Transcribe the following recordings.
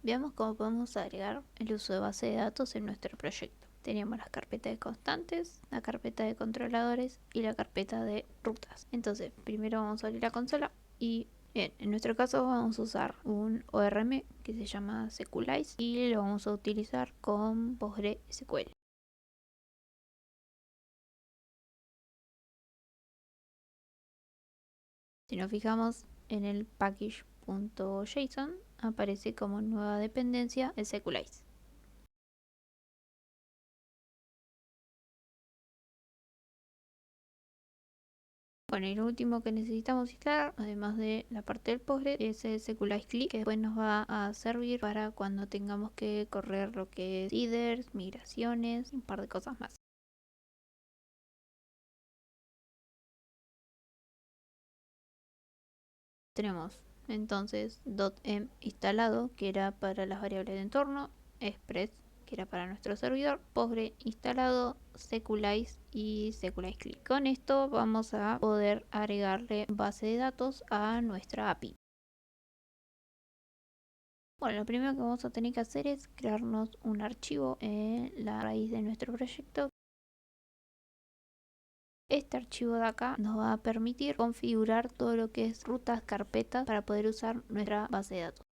Veamos cómo podemos agregar el uso de base de datos en nuestro proyecto. Teníamos las carpetas de constantes, la carpeta de controladores y la carpeta de rutas. Entonces, primero vamos a abrir la consola y bien, en nuestro caso vamos a usar un ORM que se llama Sequelize y lo vamos a utilizar con PostgreSQL. Si nos fijamos en el package.json aparece como nueva dependencia el Sequelize. Bueno, y lo último que necesitamos instalar, además de la parte del Postgre, es el Sequelize Click, que después nos va a servir para cuando tengamos que correr lo que es headers, migraciones y un par de cosas más. Tenemos entonces .env instalado, que era para las variables de entorno, Express, que era para nuestro servidor, Postgre instalado, Sequelize y Sequelize Click. Con esto vamos a poder agregarle base de datos a nuestra API. Bueno, lo primero que vamos a tener que hacer es crearnos un archivo en la raíz de nuestro proyecto. Este archivo de acá nos va a permitir configurar todo lo que es rutas, carpetas para poder usar nuestra base de datos.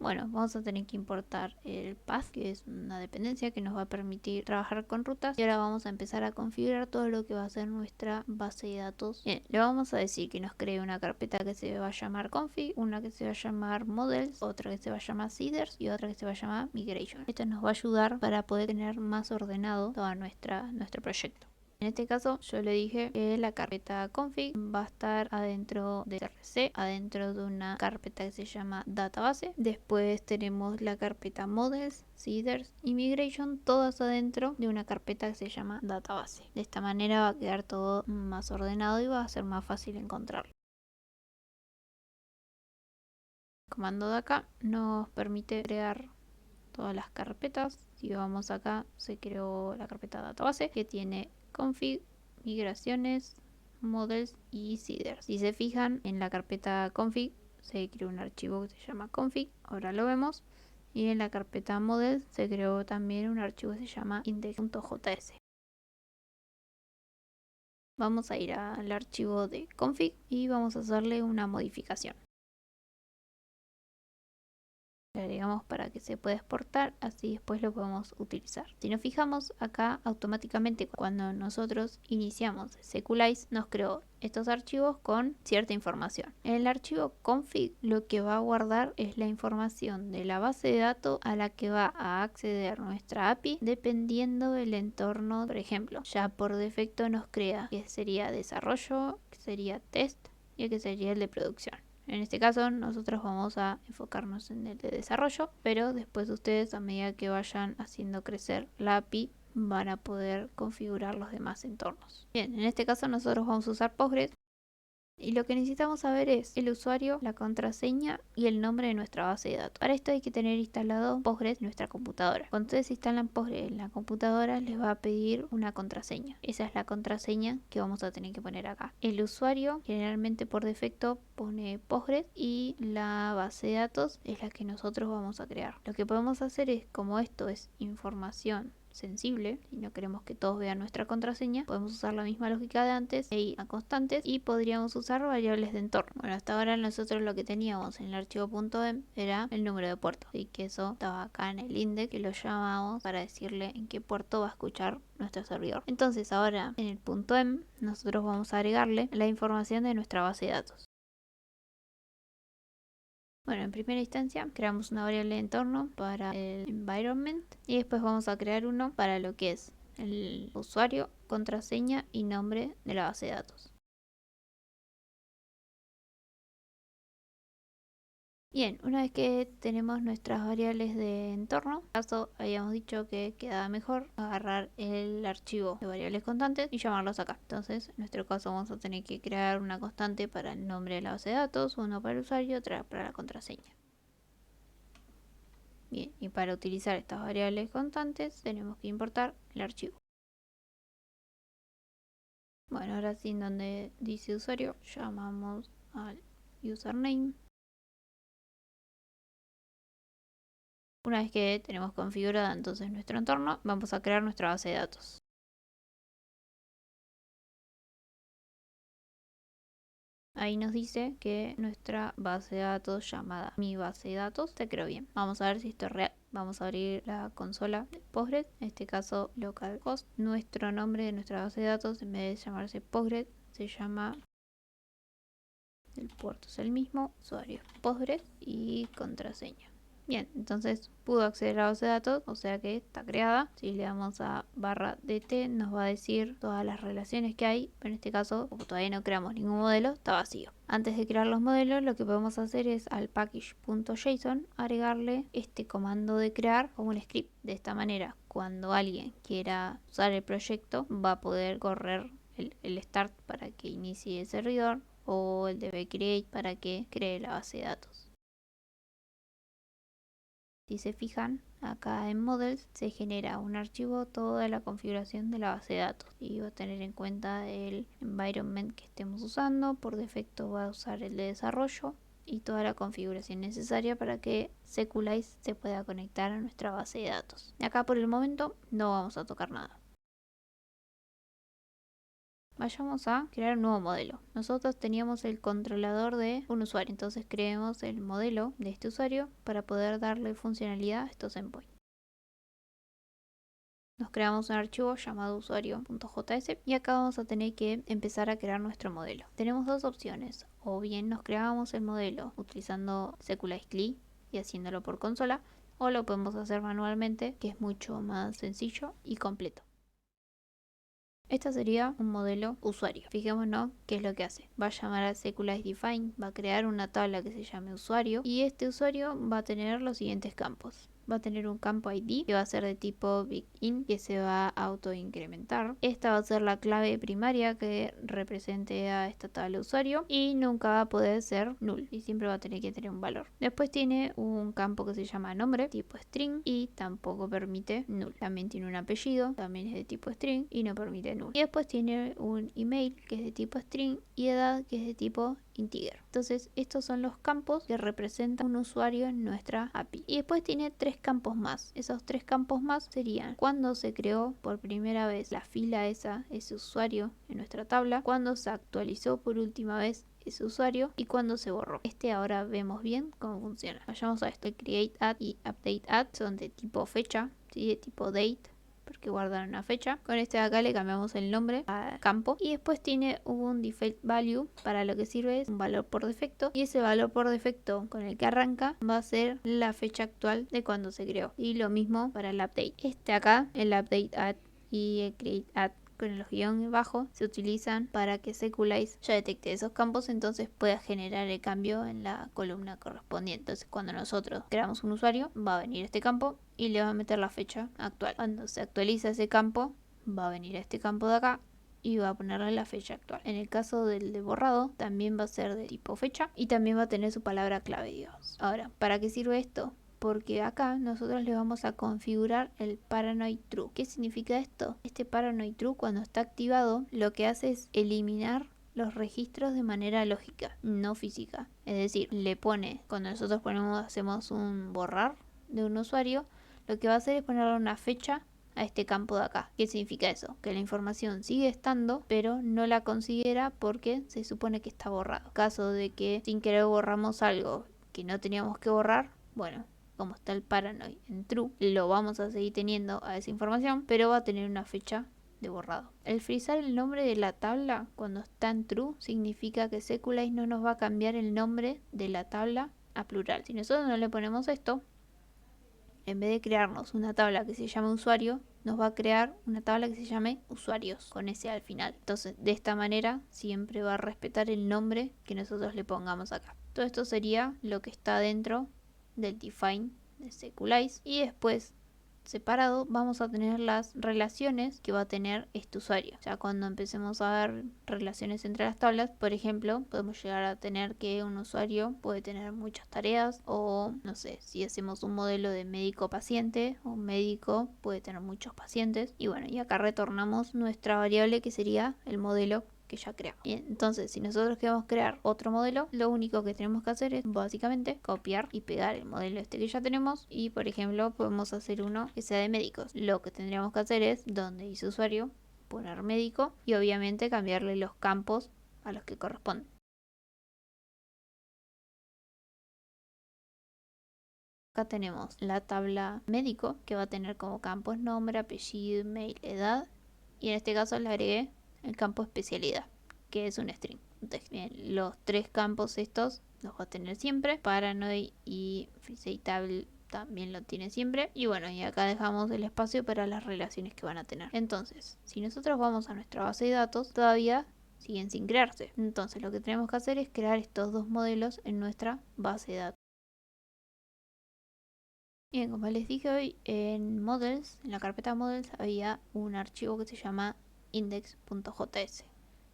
Bueno, vamos a tener que importar el path, que es una dependencia que nos va a permitir trabajar con rutas. Y ahora vamos a empezar a configurar todo lo que va a ser nuestra base de datos. Bien, le vamos a decir que nos cree una carpeta que se va a llamar config, una que se va a llamar models, otra que se va a llamar seeders y otra que se va a llamar migration. Esto nos va a ayudar para poder tener más ordenado todo nuestro proyecto. En este caso yo le dije que la carpeta config va a estar adentro de CRC, adentro de una carpeta que se llama database. Después tenemos la carpeta models, seeders y migration, todas adentro de una carpeta que se llama database. De esta manera va a quedar todo más ordenado y va a ser más fácil encontrarlo. El comando de acá nos permite crear todas las carpetas. Si vamos acá, se creó la carpeta database que tiene config, migraciones, models y seeders. Si se fijan en la carpeta config, se creó un archivo que se llama config, ahora lo vemos. Y en la carpeta models se creó también un archivo que se llama index.js. Vamos a ir al archivo de config y vamos a hacerle una modificación. Le agregamos para que se pueda exportar, así después lo podemos utilizar. Si nos fijamos acá, automáticamente cuando nosotros iniciamos Sequelize nos creó estos archivos con cierta información. En el archivo config lo que va a guardar es la información de la base de datos a la que va a acceder nuestra API dependiendo del entorno. Por ejemplo, ya por defecto nos crea que sería desarrollo, que sería test y que sería el de producción. En este caso nosotros vamos a enfocarnos en el de desarrollo, pero después ustedes a medida que vayan haciendo crecer la API van a poder configurar los demás entornos. Bien, en este caso nosotros vamos a usar Postgres. Y lo que necesitamos saber es el usuario, la contraseña y el nombre de nuestra base de datos. Para esto hay que tener instalado Postgres en nuestra computadora. Cuando ustedes instalan Postgres en la computadora les va a pedir una contraseña. Esa es la contraseña que vamos a tener que poner acá. El usuario generalmente por defecto pone Postgres y la base de datos es la que nosotros vamos a crear. Lo que podemos hacer es, como esto es información sensible y no queremos que todos vean nuestra contraseña, podemos usar la misma lógica de antes e ir a constantes y podríamos usar variables de entorno. Bueno, hasta ahora nosotros lo que teníamos en el archivo .env era el número de puerto y que eso estaba acá en el index que lo llamamos para decirle en qué puerto va a escuchar nuestro servidor. Entonces ahora en el .env nosotros vamos a agregarle la información de nuestra base de datos. Bueno, en primera instancia creamos una variable de entorno para el environment y después vamos a crear uno para lo que es el usuario, contraseña y nombre de la base de datos. Bien, una vez que tenemos nuestras variables de entorno, en este caso habíamos dicho que quedaba mejor agarrar el archivo de variables constantes y llamarlos acá. Entonces, en nuestro caso vamos a tener que crear una constante para el nombre de la base de datos, uno para el usuario y otra para la contraseña. Bien, y para utilizar estas variables constantes tenemos que importar el archivo. Bueno, ahora sí, en donde dice usuario, llamamos al username. Una vez que tenemos configurada entonces nuestro entorno, vamos a crear nuestra base de datos. Ahí nos dice que nuestra base de datos llamada mi base de datos se creó bien. Vamos a ver si esto es real. Vamos a abrir la consola de Postgres, en este caso localhost. Nuestro nombre de nuestra base de datos, en vez de llamarse Postgres, se llama, el puerto es el mismo, usuario Postgres y contraseña. Bien, entonces pudo acceder a la base de datos, o sea que está creada. Si le damos a /dt nos va a decir todas las relaciones que hay, pero en este caso, como todavía no creamos ningún modelo, está vacío. Antes de crear los modelos, lo que podemos hacer es al package.json agregarle este comando de crear como un script. De esta manera, cuando alguien quiera usar el proyecto, va a poder correr el start para que inicie el servidor o el db-create para que cree la base de datos. Si se fijan, acá en Models se genera un archivo toda la configuración de la base de datos y va a tener en cuenta el environment que estemos usando. Por defecto va a usar el de desarrollo y toda la configuración necesaria para que Sequelize se pueda conectar a nuestra base de datos. Acá por el momento no vamos a tocar nada. Vayamos a crear un nuevo modelo. Nosotros teníamos el controlador de un usuario, entonces creemos el modelo de este usuario para poder darle funcionalidad a estos endpoints. Nos creamos un archivo llamado usuario.js y acá vamos a tener que empezar a crear nuestro modelo. Tenemos dos opciones, o bien nos creamos el modelo utilizando Sequelize CLI y haciéndolo por consola, o lo podemos hacer manualmente, que es mucho más sencillo y completo. Este sería un modelo usuario. Fijémonos qué es lo que hace. Va a llamar a Sequelize define, va a crear una tabla que se llame usuario y este usuario va a tener los siguientes campos. Va a tener un campo ID que va a ser de tipo big-int que se va a autoincrementar. Esta va a ser la clave primaria que represente a esta tabla de usuario y nunca va a poder ser null y siempre va a tener que tener un valor. Después tiene un campo que se llama nombre tipo string y tampoco permite null. También tiene un apellido, también es de tipo string y no permite null. Y después tiene un email que es de tipo string y edad que es de tipo integer. Entonces estos son los campos que representan un usuario en nuestra API. Y después tiene tres campos más. Esos tres campos más serían cuando se creó por primera vez la fila ese usuario en nuestra tabla, cuando se actualizó por última vez ese usuario y cuando se borró. Ahora vemos bien cómo funciona. Vayamos a esto. Create add y update add son de tipo fecha, ¿sí? De tipo date, porque guardan una fecha. Con este de acá le cambiamos el nombre al campo y después tiene un default value. Para lo que sirve es un valor por defecto y ese valor por defecto con el que arranca va a ser la fecha actual de cuando se creó y lo mismo para el update. Acá, el update add y el create add con los guiones bajo se utilizan para que Sequelize ya detecte esos campos, entonces pueda generar el cambio en la columna correspondiente. Entonces cuando nosotros creamos un usuario va a venir este campo y le va a meter la fecha actual. Cuando se actualiza ese campo va a venir a este campo de acá y va a ponerle la fecha actual. En el caso del de borrado también va a ser de tipo fecha y también va a tener su palabra clave, digamos. Ahora, ¿para qué sirve esto? Porque acá nosotros le vamos a configurar el paranoid true. ¿Qué significa esto? Este paranoid true cuando está activado lo que hace es eliminar los registros de manera lógica, no física. Es decir, le pone, cuando nosotros hacemos un borrar de un usuario, lo que va a hacer es ponerle una fecha a este campo de acá. ¿Qué significa eso? Que la información sigue estando, pero no la considera porque se supone que está borrado. Caso de que sin querer borramos algo que no teníamos que borrar, bueno, como está el paranoid en true, lo vamos a seguir teniendo a esa información, pero va a tener una fecha de borrado. El frizar el nombre de la tabla cuando está en true significa que Sequelize no nos va a cambiar el nombre de la tabla a plural. Si nosotros no le ponemos esto, en vez de crearnos una tabla que se llame usuario, nos va a crear una tabla que se llame usuarios con ese al final. Entonces de esta manera siempre va a respetar el nombre que nosotros le pongamos acá. Todo esto sería lo que está dentro del define de Sequelize y después separado vamos a tener las relaciones que va a tener este usuario. Ya cuando empecemos a ver relaciones entre las tablas, por ejemplo, podemos llegar a tener que un usuario puede tener muchas tareas o no sé, si hacemos un modelo de médico-paciente, un médico puede tener muchos pacientes y bueno, y acá retornamos nuestra variable que sería el modelo que ya creamos. Bien, entonces si nosotros queremos crear otro modelo, lo único que tenemos que hacer es básicamente copiar y pegar el modelo este que ya tenemos y por ejemplo podemos hacer uno que sea de médicos. Lo que tendríamos que hacer es donde dice usuario poner médico y obviamente cambiarle los campos a los que corresponden. Acá tenemos la tabla médico que va a tener como campos nombre, apellido, email, edad y en este caso le agregué el campo especialidad que es un string, un text. Bien, los tres campos estos los va a tener siempre. Paranoid y Faceitable también lo tiene siempre. Y bueno, y acá dejamos el espacio para las relaciones que van a tener. Entonces, si nosotros vamos a nuestra base de datos, todavía siguen sin crearse. Entonces lo que tenemos que hacer es crear estos dos modelos en nuestra base de datos. Bien, como les dije hoy, en Models, en la carpeta Models, había un archivo que se llama index.js.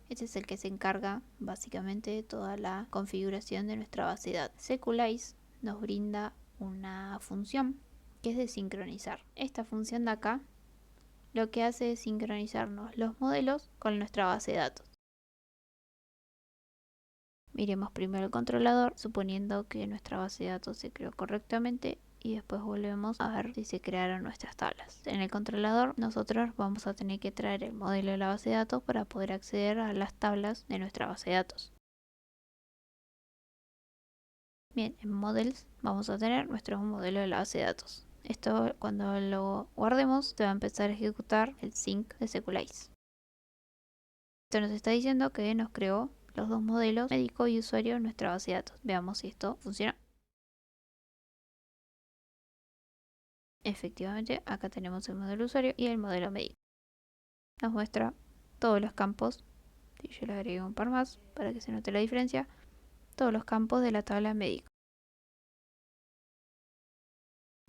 Este es el que se encarga básicamente de toda la configuración de nuestra base de datos. Sequelize nos brinda una función que es de sincronizar. Esta función de acá lo que hace es sincronizarnos los modelos con nuestra base de datos. Miremos primero el controlador, suponiendo que nuestra base de datos se creó correctamente y después volvemos a ver si se crearon nuestras tablas. En el controlador nosotros vamos a tener que traer el modelo de la base de datos para poder acceder a las tablas de nuestra base de datos. Bien, en Models vamos a tener nuestro modelo de la base de datos. Esto cuando lo guardemos se va a empezar a ejecutar el sync de Sequelize. Esto nos está diciendo que nos creó los dos modelos médico y usuario en nuestra base de datos. Veamos si esto funciona. Efectivamente, acá tenemos el modelo usuario y el modelo médico. Nos muestra todos los campos, y yo le agrego un par más para que se note la diferencia, todos los campos de la tabla médico.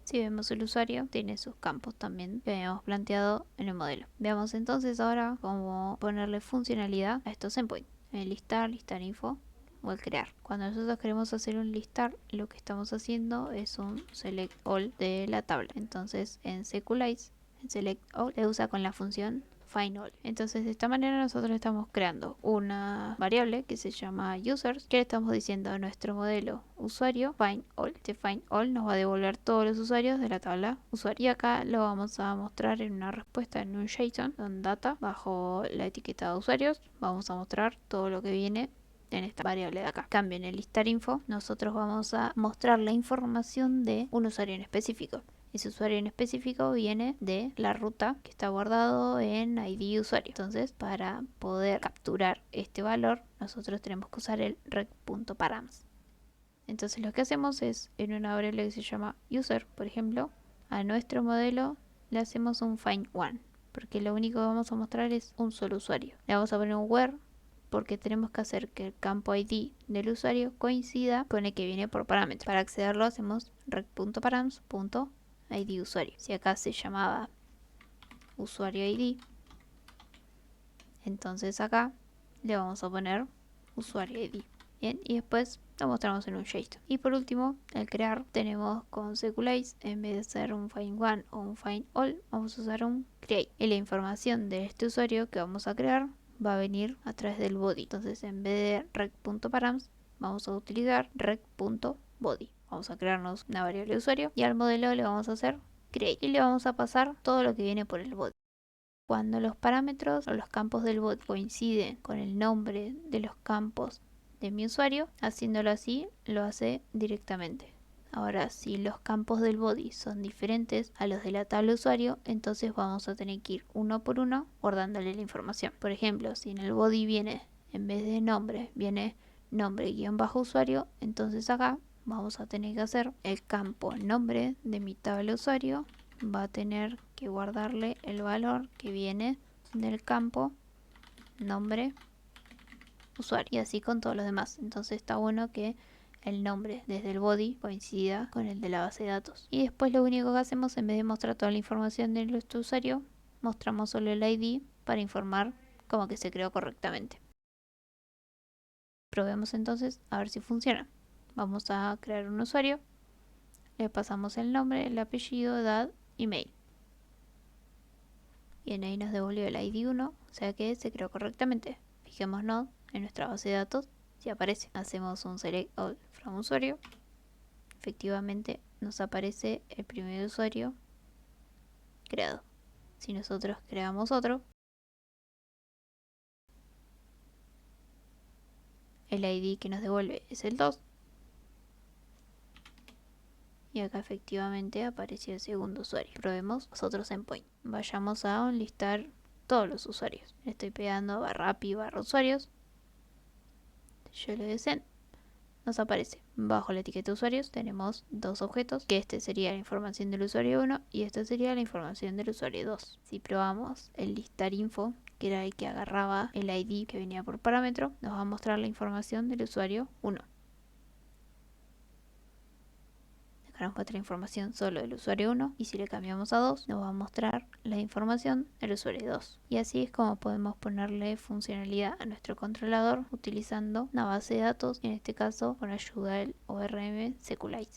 Si vemos el usuario, tiene sus campos también que habíamos planteado en el modelo. Veamos entonces ahora cómo ponerle funcionalidad a estos endpoints. El listar info o el crear. Cuando nosotros queremos hacer un listar, lo que estamos haciendo es un select all de la tabla. Entonces en Sequelize, en select all, se usa con la función find all. Entonces de esta manera nosotros estamos creando una variable que se llama users, que le estamos diciendo a nuestro modelo usuario find all. Este find all nos va a devolver todos los usuarios de la tabla usuario. Y acá lo vamos a mostrar en una respuesta en un JSON, con data, bajo la etiqueta de usuarios. Vamos a mostrar todo lo que viene en esta variable de acá. Cambio en el listar info, nosotros vamos a mostrar la información de un usuario en específico. Ese usuario en específico viene de la ruta que está guardado en ID usuario. Entonces, para poder capturar este valor, nosotros tenemos que usar el rec.params. Entonces, lo que hacemos es, en una variable que se llama user, por ejemplo, a nuestro modelo le hacemos un find one, porque lo único que vamos a mostrar es un solo usuario. Le vamos a poner un where, porque tenemos que hacer que el campo ID del usuario coincida con el que viene por parámetro. Para accederlo hacemos rec.params.ID usuario. Si acá se llamaba usuario ID, entonces acá le vamos a poner usuario ID. Bien, y después lo mostramos en un JSON. Y por último, el crear, tenemos con Sequelize, en vez de ser un find one o un find all, vamos a usar un create. Y la información de este usuario que vamos a crear va a venir a través del body. Entonces en vez de rec.params vamos a utilizar rec.body. Vamos a crearnos una variable de usuario y al modelo le vamos a hacer create y le vamos a pasar todo lo que viene por el body. Cuando los parámetros o los campos del body coinciden con el nombre de los campos de mi usuario, haciéndolo así lo hace directamente. Ahora, si los campos del body son diferentes a los de la tabla usuario, entonces vamos a tener que ir uno por uno guardándole la información. Por ejemplo, si en el body viene, en vez de nombre, viene nombre-usuario, entonces acá vamos a tener que hacer el campo nombre de mi tabla usuario, va a tener que guardarle el valor que viene del campo nombre usuario y así con todos los demás. Entonces está bueno que el nombre desde el body coincida con el de la base de datos. Y después lo único que hacemos, en vez de mostrar toda la información de nuestro usuario, mostramos solo el ID para informar como que se creó correctamente. Probemos entonces a ver si funciona. Vamos a crear un usuario, le pasamos el nombre, el apellido, edad, email. Y ahí nos devolvió el ID 1, o sea que se creó correctamente. Fijémonos en nuestra base de datos si aparece. Hacemos un select all from usuario. Efectivamente nos aparece el primer usuario creado. Si nosotros creamos otro, el ID que nos devuelve es el 2. Y acá efectivamente apareció el segundo usuario. Probemos nosotros en Point. Vayamos a enlistar todos los usuarios. Estoy pegando barra API barra usuarios. Yo le doy send. Nos aparece bajo la etiqueta usuarios tenemos dos objetos, que este sería la información del usuario 1 y esta sería la información del usuario 2. Si probamos el listar info, que era el que agarraba el ID que venía por parámetro, nos va a mostrar la información del usuario 1. Acá nos muestra la información solo del usuario 1 y si le cambiamos a 2 nos va a mostrar la información del usuario 2. Y así es como podemos ponerle funcionalidad a nuestro controlador utilizando una base de datos, en este caso con ayuda del ORM Sequelize.